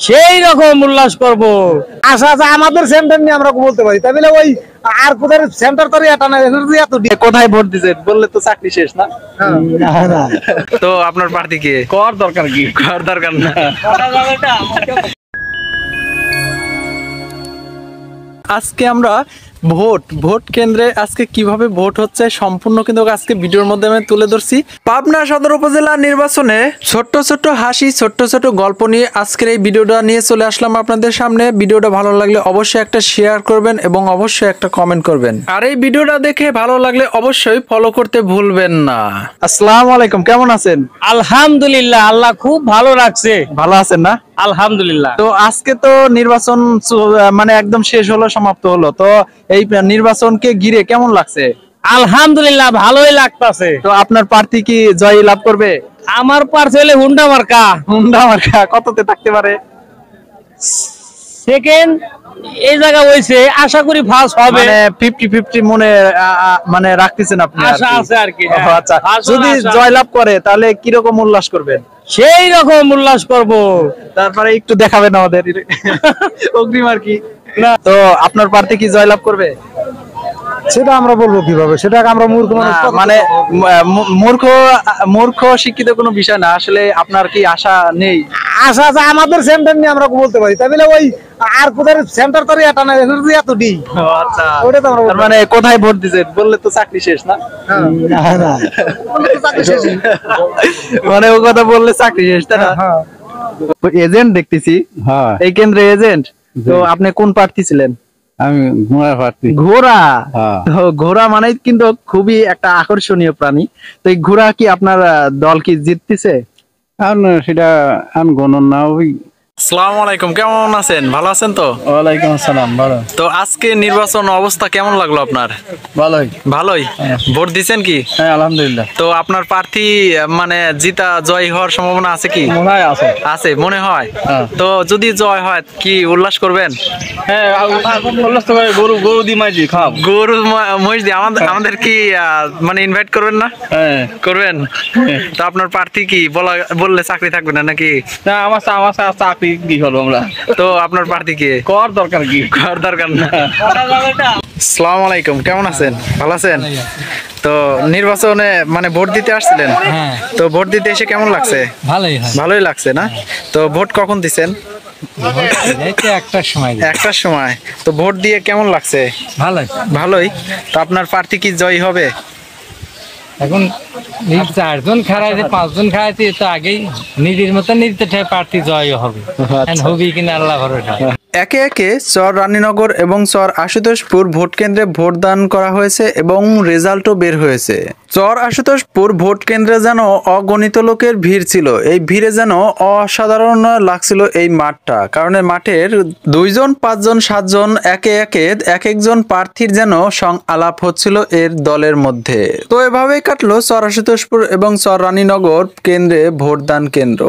সেই রকম উল্লাস করব। আচ্ছা আচ্ছা, আমাদের সেন্টার নিয়ে আমরা বলতে পারি, তাই বলে ওই আর কোথায় সেন্টার করে এটা না, এত কোথায় ভোট দিচ্ছেন বললে তো চাকরি শেষ না। না। তো আপনার প্রার্থী কে? কর দরকার কি? করার দরকার না। আজকে আমরা ভোট কেন্দ্রে আজকে কিভাবে ভোট হচ্ছে সম্পূর্ণ কিন্তু আজকে ভিডিওর মধ্যে আমি তুলে ধরছি। পাবনা সদর উপজেলা নির্বাচনে ছোট্ট ছোট্ট হাসি, ছোট্ট ছোট্ট গল্প নিয়ে আজকের এই ভিডিওটা নিয়ে চলে আসলাম আপনাদের সামনে। ভিডিওটা ভালো লাগলে অবশ্যই একটা শেয়ার করবেন এবং অবশ্যই একটা কমেন্ট করবেন। আর এই ভিডিওটা দেখে ভালো লাগলে অবশ্যই ফলো করতে ভুলবেন না। আসসালামু আলাইকুম, কেমন আছেন? আলহামদুলিল্লাহ, আল্লাহ খুব ভালো রাখছে। ভালো আছেন না? আলহামদুলিল্লাহ। তো আজকে তো নির্বাচন মানে একদম শেষ হলো, সমাপ্ত হলো। তো এই নির্বাচনকে ঘিরে কেমন লাগছে? আলহামদুলিল্লাহ, ভালোই লাগতাছে। তো আপনার প্রার্থী কি জয় লাভ করবে? আমার পার্সে হলে হুন্ডা মার্কা। হুন্ডা মার্কা কততে থাকতে পারে? সেকেন্ড এই জায়গা হইছে, আশা করি ফার্স্ট হবে। মানে 50-50 মনে মানে রাখতেছেন আপনি? আশা আছে আর কি। ও আচ্ছা, যদি জয় লাভ করে তাহলে কি রকম উল্লাস করবেন? সেই রকম উল্লাস করব। তারপরে একটু দেখাবেন আমাদের অগ্রিম আর কি। তো আপনার প্রার্থী কি জয় লাভ করবে? সেটা আমরা বলবো কিভাবে? সেটা আমরা মূর্খ মানুষ। মানে মূর্খ শিক্ষিত কোনো বিষয় না, আসলে আপনার কি আশা নেই? আচ্ছা আচ্ছা, আমাদের সেন্টার নিয়ে আমরা বলতে পারি, তাই বলে ওই আর কোথায় সেন্টার করে এটা না, এত ডি। আচ্ছা, ওটা তো আমরা মানে কোথায় ভোট দিচ্ছেন বললে তো চাকরি শেষ না। মানে ও কথা বললে চাকরি শেষ, তাই না? এজেন্ট দেখতেছি এই কেন্দ্রে এজেন্ট। তো আপনি কোন প্রার্থী ছিলেন? আমি ঘোড়া প্রার্থী। ঘোড়া? হ্যাঁ। তো ঘোড়া মানে কিন্তু খুবই একটা আকর্ষণীয় প্রাণী। তো এই ঘোড়া কি আপনার দল কি জিততেছে? সেটা আমি গণন না। ওই আসসালামু আলাইকুম, কেমন আছেন? ভালো আছেন তো? ওয়ালাইকুম আসসালাম। ভালো। তো আজকে নির্বাচন অবস্থা কেমন লাগলো আপনার? ভালোই। ভালোই। ভোট দিচ্ছেন কি? হ্যাঁ, আলহামদুলিল্লাহ। তো আপনার প্রার্থী মানে জিতা জয় হওয়ার সম্ভাবনা আছে কি? মনে হয় আছে। আছে মনে হয়। হ্যাঁ। তো যদি জয় হয় কি উল্লাস করবেন? হ্যাঁ, উল্লাস তো করে। গরু দি মাইজি খাও। গরু মহিষ দিয়ে আমাদের কি মানে ইনভাইট করবেন না? হ্যাঁ, করবেন। তো আপনার প্রার্থী কি বললে চাকরি থাকবে না নাকি? না আমার চাকরি কি করবো আমরা? তো আপনার প্রার্থী কে? কর দরকার কি? করার দরকার না। আসসালামু আলাইকুম, কেমন আছেন? ভালো আছেন তো? নির্বাচনে মানে ভোট দিতে আসছিলেন? তো ভোট দিতে এসে কেমন লাগছে? ভালোই লাগছে না? তো ভোট কখন দিচ্ছেন? একটার সময়। তো ভোট দিয়ে কেমন লাগছে? ভালোই। তো আপনার প্রার্থী কি জয়ী হবে? এখন 4জন খারাইছে, 5জন খারাইছে, তো আগেই নিজের মতো নিজে প্রার্থী জয় হবে। হবি কিনা আল্লাহ ভরসা। একে একে চর রানীনগর এবং চর আশুতোষপুর ভোট কেন্দ্রে ভোটদান করা হয়েছে এবং রেজাল্টও বের হয়েছে। চর আশুতোষপুর ভোট কেন্দ্রে যেন অগণিত লোকের ভিড় ছিল। এই ভিড়ে যেন অসাধারণ লাগছিল এই মাঠটা, কারণ মাঠের 2জন 5জন 7জন একে একে এক একজন প্রার্থীর যেন আলাপ হচ্ছিল এর দলের মধ্যে। তো এভাবেই কাটলো চর আশুতোষপুর এবং চর রানীনগর কেন্দ্রে ভোটদান কেন্দ্র।